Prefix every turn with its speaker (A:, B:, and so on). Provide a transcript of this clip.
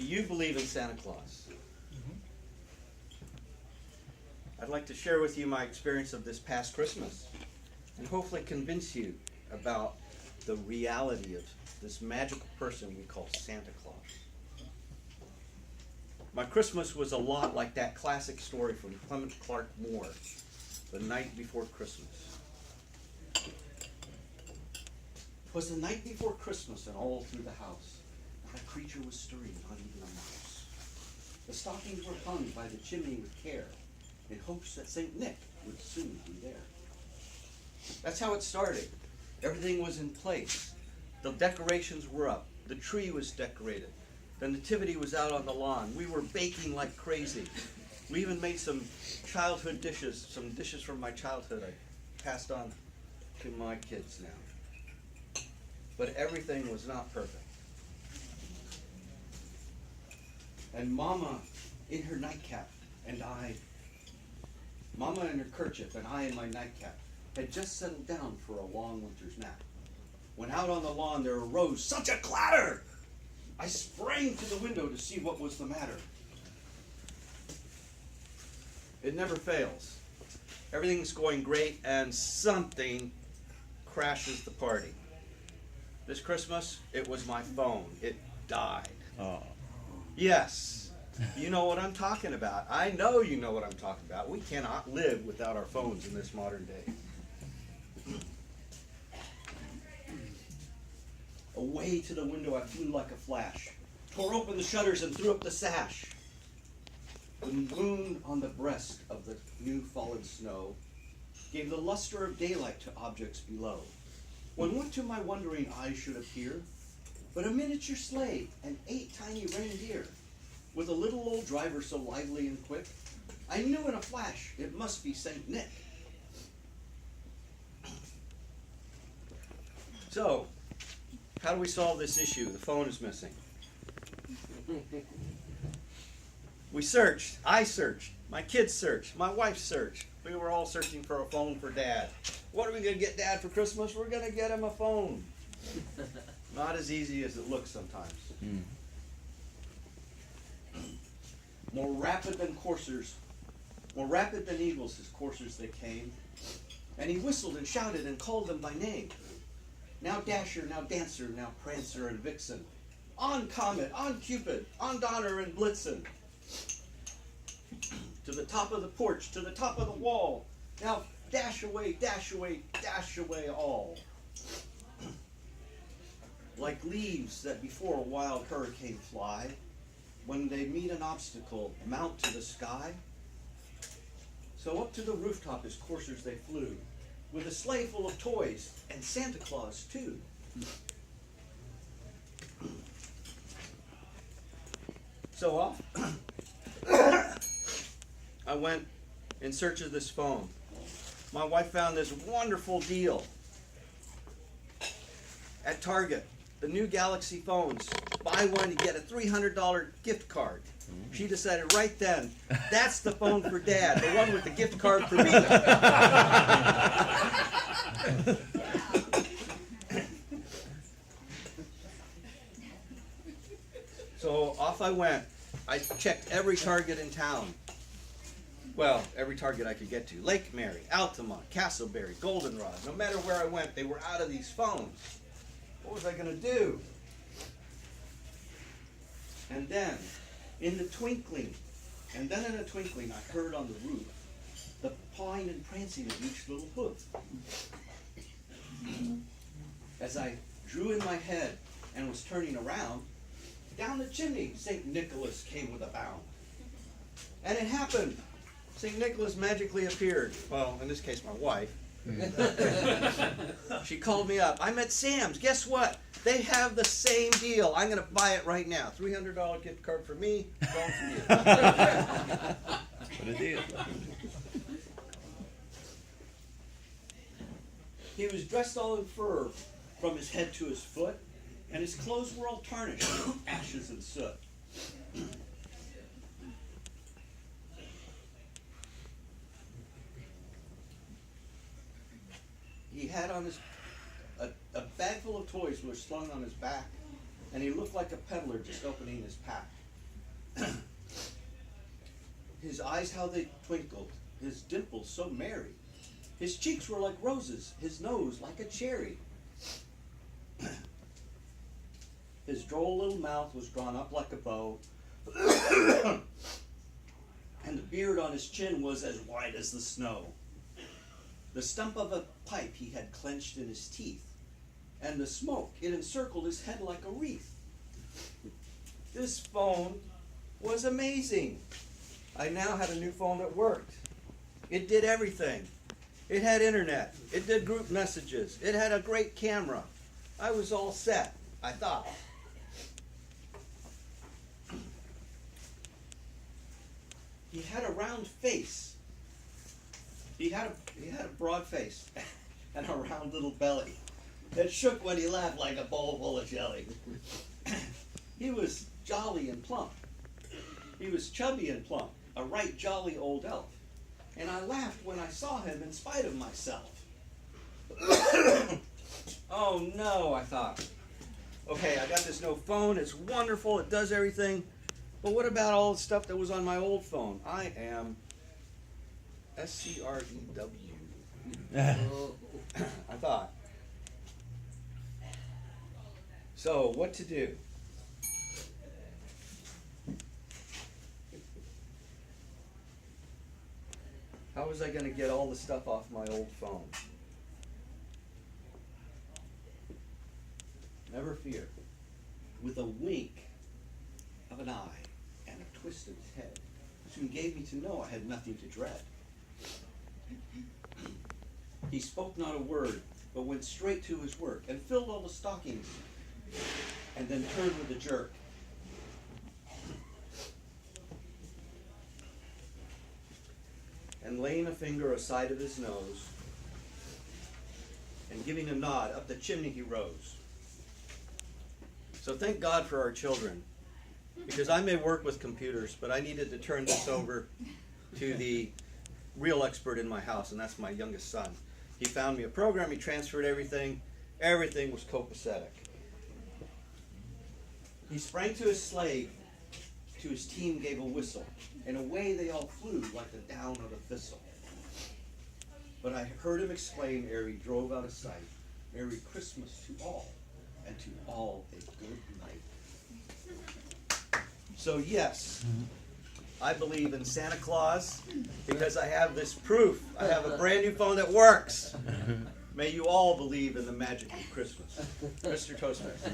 A: Do you believe in Santa Claus? I'd like to share with you my experience of this past Christmas and hopefully convince you about the reality of this magical person we call Santa Claus. My Christmas was a lot like that classic story from Clement Clark Moore, The Night Before Christmas. It was the night before Christmas, and all through the house not a creature was stirring, not even a mouse. The stockings were hung by the chimney with care, in hopes that St. Nick would soon be there. That's how it started. Everything was in place. The decorations were up. The tree was decorated. The nativity was out on the lawn. We were baking like crazy. We even made some childhood dishes, some dishes from my childhood I passed on to my kids now. But everything was not perfect. And Mama in her nightcap and I, Mama in her kerchief and I in my nightcap, had just settled down for a long winter's nap. When out on the lawn there arose such a clatter! I sprang to the window to see what was the matter. It never fails. Everything's going great and something crashes the party. This Christmas, it was my phone. It died.
B: Oh.
A: Yes, you know what I'm talking about. I know you know what I'm talking about. We cannot live without our phones in this modern day. Away to the window I flew like a flash, tore open the shutters and threw up the sash. The moon on the breast of the new fallen snow gave the luster of daylight to objects below. When what to my wondering eyes should appear but a miniature sleigh and 8 tiny reindeer, with a little old driver so lively and quick, I knew in a flash it must be St. Nick. So, how do we solve this issue? The phone is missing. We searched. I searched. My kids searched. My wife searched. We were all searching for a phone for Dad. What are we going to get Dad for Christmas? We're going to get him a phone. Not as easy as it looks sometimes. More rapid than coursers, more rapid than eagles, his coursers they came. And he whistled and shouted and called them by name. Now Dasher, now Dancer, now Prancer and Vixen. On Comet, on Cupid, on Donner and Blitzen. To the top of the porch, to the top of the wall. Now dash away, dash away, dash away all. Like leaves that before a wild hurricane fly, when they meet an obstacle, mount to the sky. So up to the rooftop his coursers they flew, with a sleigh full of toys, and Santa Claus too. So off I went in search of this phone. My wife found this wonderful deal at Target. The new Galaxy phones. Buy one, you get a $300 gift card. She decided right then, that's the phone for Dad, the one with the gift card for me. So off I went. I checked every Target in town. Well, every Target I could get to. Lake Mary, Altamont, Castleberry, Goldenrod. No matter where I went, they were out of these phones. What was I going to do? And then, in a twinkling, I heard on the roof the pawing and prancing of each little hoof. As I drew in my head and was turning around, down the chimney St. Nicholas came with a bound. And it happened. St. Nicholas magically appeared. Well, in this case, my wife. She called me up. I'm at Sam's. Guess what? They have the same deal. I'm going to buy it right now. $300 gift card for me, phone for you.
B: What a deal.
A: He was dressed all in fur from his head to his foot, and his clothes were all tarnished with ashes and soot. He had on his a bag full of toys was slung on his back, and he looked like a peddler just opening his pack. His eyes how they twinkled, his dimples so merry. His cheeks were like roses, his nose like a cherry. His droll little mouth was drawn up like a bow, and the beard on his chin was as white as the snow. The stump of a pipe he had clenched in his teeth, and the smoke, it encircled his head like a wreath. This phone was amazing. I now had a new phone that worked. It did everything. It had internet. It did group messages. It had a great camera. I was all set, I thought. He had a round face. He had a broad face and a round little belly that shook when he laughed like a bowl full of jelly. He was jolly and plump. He was chubby and plump, a right jolly old elf. And I laughed when I saw him in spite of myself. Oh no, I thought. Okay, I got this new phone. It's wonderful. It does everything. But what about all the stuff that was on my old phone? I am SCREW. I thought. So, what to do? How was I going to get all the stuff off my old phone? Never fear. With a wink of an eye and a twist of his head, soon gave me to know I had nothing to dread. He spoke not a word, but went straight to his work, and filled all the stockings, and then turned with a jerk. And laying a finger aside of his nose, and giving a nod, up the chimney he rose. So thank God for our children, because I may work with computers, but I needed to turn this over to the real expert in my house, and that's my youngest son. He found me a program, he transferred everything. Everything was copacetic. He sprang to his sleigh, to his team gave a whistle, and away they all flew like the down of a thistle. But I heard him exclaim ere he drove out of sight, Merry Christmas to all, and to all a good night. So yes, I believe in Santa Claus because I have this proof. I have a brand new phone that works. May you all believe in the magic of Christmas. Mr. Toastmaster.